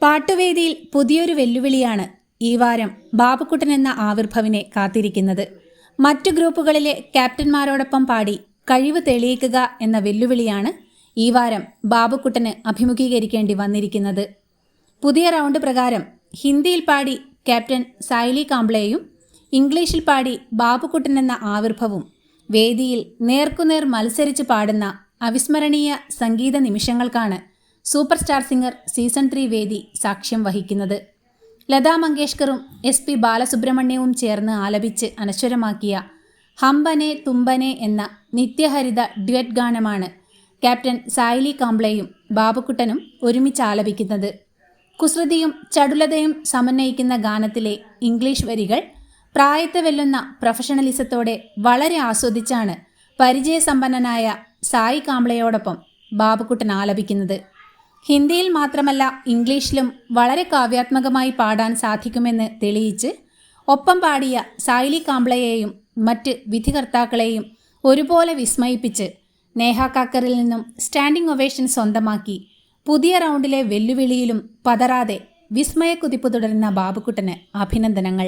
പാട്ടുവേദിയിൽ പുതിയൊരു വെല്ലുവിളിയാണ് ഈ വാരം ബാബുക്കുട്ടൻ എന്ന ആവിർഭവിനെ കാത്തിരിക്കുന്നത്. മറ്റു ഗ്രൂപ്പുകളിലെ ക്യാപ്റ്റന്മാരോടൊപ്പം പാടി കഴിവ് തെളിയിക്കുക എന്ന വെല്ലുവിളിയാണ് ഈ വാരം ബാബുക്കുട്ടന് അഭിമുഖീകരിക്കേണ്ടി വന്നിരിക്കുന്നത്. പുതിയ റൗണ്ട് പ്രകാരം ഹിന്ദിയിൽ പാടി ക്യാപ്റ്റൻ സായ്ലി കാംബ്ലെയും ഇംഗ്ലീഷിൽ പാടി ബാബുക്കുട്ടൻ എന്ന ആവിർഭവും വേദിയിൽ നേർക്കുനേർ മത്സരിച്ച് പാടുന്ന അവിസ്മരണീയ സംഗീത നിമിഷങ്ങൾക്കാണ് സൂപ്പർ സ്റ്റാർ സിംഗർ സീസൺ 3 വേദി സാക്ഷ്യം വഹിക്കുന്നത്. ലതാ മങ്കേഷ്കറും SP ബാലസുബ്രഹ്മണ്യവും ചേർന്ന് ആലപിച്ച് അനശ്വരമാക്കിയ ഹംബനെ തുമ്പനെ എന്ന നിത്യഹരിത ഡ്യുവറ്റ് ഗാനമാണ് ക്യാപ്റ്റൻ സായ്ലി കാംബ്ലെയും ബാബുക്കുട്ടനും ഒരുമിച്ച് ആലപിക്കുന്നത്. കുസൃതിയും ചടുലതയും സമന്വയിക്കുന്ന ഗാനത്തിലെ ഇംഗ്ലീഷ് വരികൾ പ്രായത്തെ വെല്ലുന്ന പ്രൊഫഷണലിസത്തോടെ വളരെ ആസ്വദിച്ചാണ് പരിചയസമ്പന്നനായ സായി കാംബ്ലെയോടൊപ്പം ബാബുക്കുട്ടൻ ആലപിക്കുന്നത്. ഹിന്ദിയിൽ മാത്രമല്ല ഇംഗ്ലീഷിലും വളരെ കാവ്യാത്മകമായി പാടാൻ സാധിക്കുമെന്ന് തെളിയിച്ച് ഒപ്പം പാടിയ സായ്ലി കാംബ്ലെയെയും മറ്റ് വിധികർത്താക്കളെയും ഒരുപോലെ വിസ്മയിപ്പിച്ച് നേഹ കാക്കറിൽ നിന്നും സ്റ്റാൻഡിംഗ് ഒവേഷൻ സ്വന്തമാക്കി പുതിയ റൗണ്ടിലെ വെല്ലുവിളിയിലും പതറാതെ വിസ്മയക്കുതിപ്പ് തുടരുന്ന ബാബുക്കുട്ടന് അഭിനന്ദനങ്ങൾ.